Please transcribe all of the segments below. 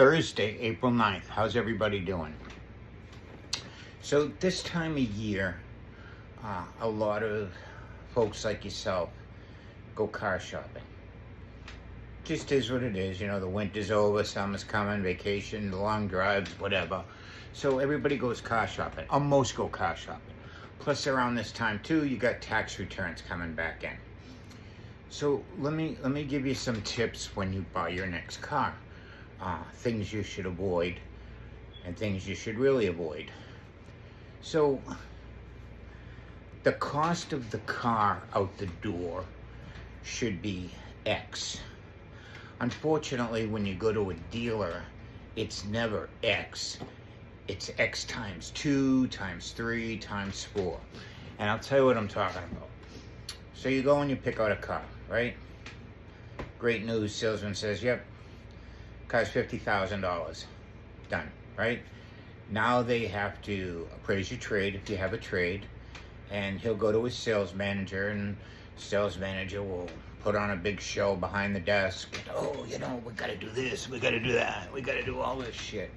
Thursday, April 9th. How's everybody doing? So this time of year, a lot of folks like yourself go car shopping. Just is what it is. You know, the winter's over, summer's coming, vacation, long drives, whatever. So everybody goes car shopping. Or most go car shopping. Plus around this time too, you got tax returns coming back in. So let me give you some tips when you buy your next car. Things you should avoid and things you should really avoid. So the cost of the car out the door should be X. Unfortunately, when you go to a dealer, it's never X. It's X times 2, times 3, times 4. And I'll tell you what I'm talking about. So you go and you pick out a car, right? Great news, salesman says, yep, car's $50,000. Done, right? Now they have to appraise your trade if you have a trade, and he'll go to his sales manager, and sales manager will put on a big show behind the desk. Oh, you know, we gotta do this, we gotta do that, we gotta do all this shit,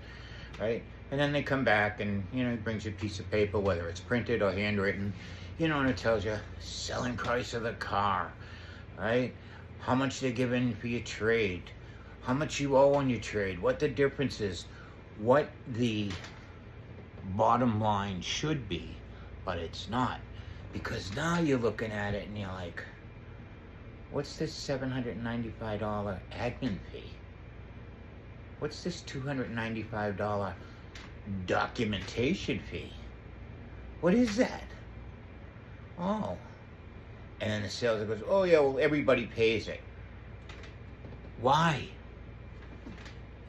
right? And then they come back and, you know, he brings you a piece of paper, whether it's printed or handwritten, you know, and it tells you selling price of the car, right? How much they're giving for your trade, how much you owe on your trade, what the difference is, what the bottom line should be, but it's not. Because now you're looking at it and you're like, what's this $795 admin fee? What's this $295 documentation fee? What is that? Oh. And then the salesman goes, oh yeah, well everybody pays it. Why?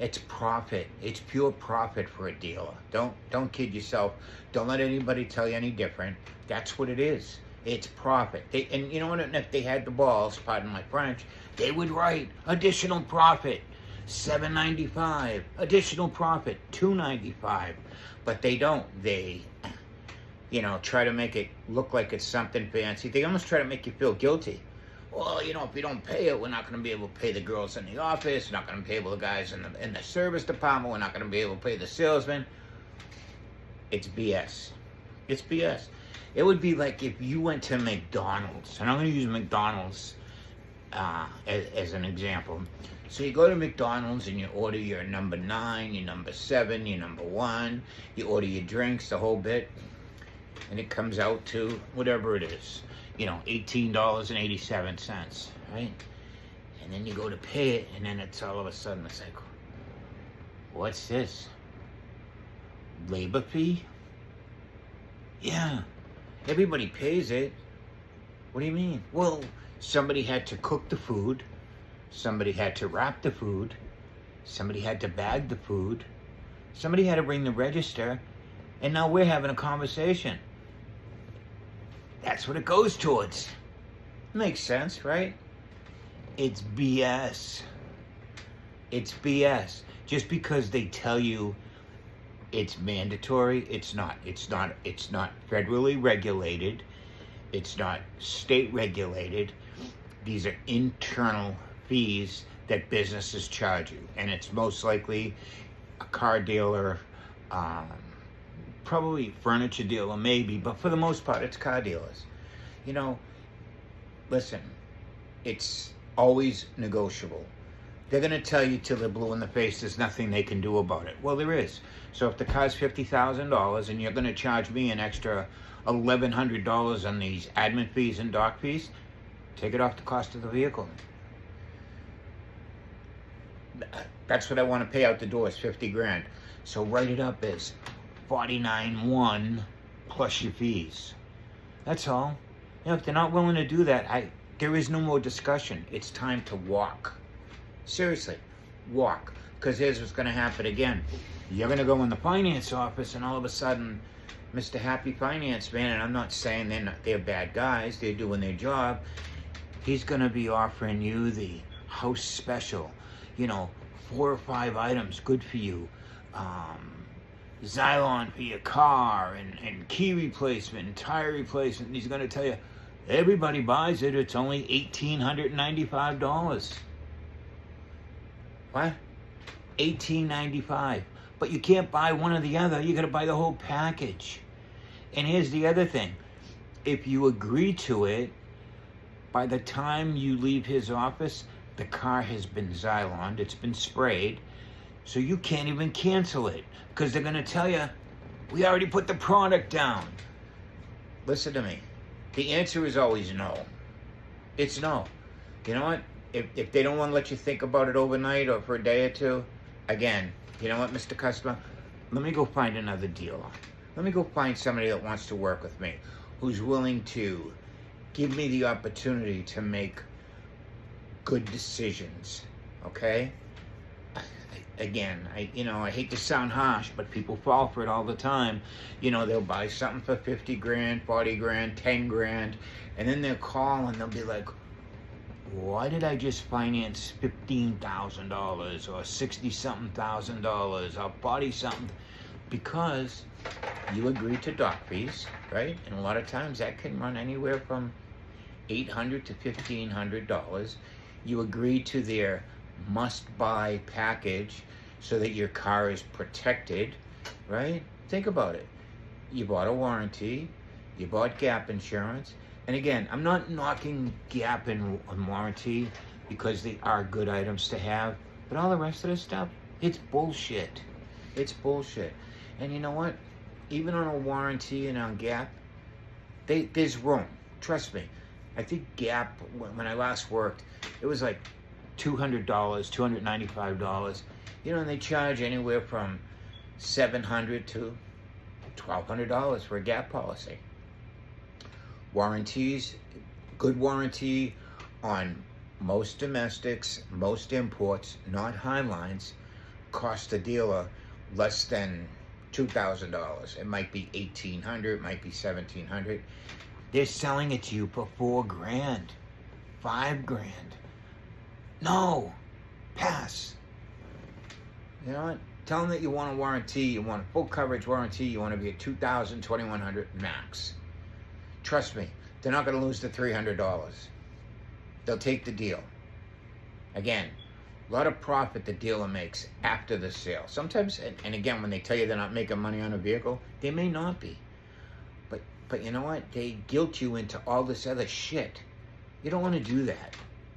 It's profit. It's pure profit for a dealer. Don't kid yourself. Don't let anybody tell you any different. That's what it is. It's profit. And you know what? If they had the balls, pardon my French, they would write additional profit, $795. Additional profit, $295. But they don't. They, you know, try to make it look like it's something fancy. They almost try to make you feel guilty. Well, you know, if we don't pay it, we're not going to be able to pay the girls in the office. We're not going to pay the guys in the service department. We're not going to be able to pay the salesman. It's BS. It's BS. It would be like if you went to McDonald's, and I'm going to use McDonald's as an example. So you go to McDonald's and you order your number 9, your number 7, your number 1. You order your drinks, the whole bit, and it comes out to whatever it is. You know, $18.87, right? And then you go to pay it, and then it's all of a sudden, it's like, what's this? Labor fee? Yeah, everybody pays it. What do you mean? Well, somebody had to cook the food, somebody had to wrap the food, somebody had to bag the food, somebody had to bring the register, and now we're having a conversation. That's what it goes towards. Makes sense, right? It's BS. It's BS. Just because they tell you it's mandatory, it's not. It's not federally regulated. It's not state regulated. These are internal fees that businesses charge you. And it's most likely a car dealer, probably furniture dealer, maybe, but for the most part, it's car dealers. You know, listen, it's always negotiable. They're going to tell you till they're blue in the face there's nothing they can do about it. Well, there is. So if the car's $50,000 and you're going to charge me an extra $1,100 on these admin fees and doc fees, take it off the cost of the vehicle. That's what I want to pay out the door, is $50,000. So write it up as 49.1 plus your fees. That's all. You know, if they're not willing to do that, there is no more discussion. It's time to walk. Seriously, walk. Because here's what's going to happen again. You're going to go in the finance office, and all of a sudden, Mr. Happy Finance Man, and I'm not saying they're bad guys, they're doing their job. He's going to be offering you the house special. You know, 4 or 5 items, good for you. Xylon for your car, and key replacement, and tire replacement. And he's going to tell you, everybody buys it, it's only $1,895. What? $18.95. But you can't buy one or the other. You got to buy the whole package. And here's the other thing. If you agree to it, by the time you leave his office, the car has been Xyloned. It's been sprayed. So you can't even cancel it. Because they're going to tell you, we already put the product down. Listen to me. The answer is always no. It's no. You know what? If they don't want to let you think about it overnight or for a day or two, again, you know what, Mr. Customer? Let me go find another dealer. Let me go find somebody that wants to work with me, who's willing to give me the opportunity to make good decisions, okay? Again, I hate to sound harsh, but people fall for it all the time. You know, they'll buy something for 50 grand, 40 grand, 10 grand, and then they'll call and they'll be like, why did I just finance $15,000 or 60-something thousand dollars or 40-something? Because you agreed to dock fees, right? And a lot of times that can run anywhere from $800 to $1,500. You agreed to their must-buy package so that your car is protected, right? Think about it. You bought a warranty, you bought gap insurance, and again, I'm not knocking gap and warranty because they are good items to have, but all the rest of this stuff, it's bullshit. It's bullshit. And you know what? Even on a warranty and on gap, there's room. Trust me. I think Gap, when I last worked, it was like $200, $295. You know, and they charge anywhere from $700 to $1,200 for a Gap policy. Warranties, good warranty on most domestics, most imports, not Heinleins, cost the dealer less than $2,000. It might be $1,800, it might be $1,700. They're selling it to you for $4 grand, $5 grand. No, pass. You know what? Tell them that you want a warranty, you want a full coverage warranty, you want to be at $2,000, $2,100 max. Trust me, they're not going to lose the $300. They'll take the deal. Again, a lot of profit the dealer makes after the sale. Sometimes, and again, when they tell you they're not making money on a vehicle, they may not be. But you know what? They guilt you into all this other shit. You don't want to do that.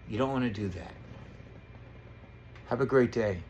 You don't want to do that. Have a great day.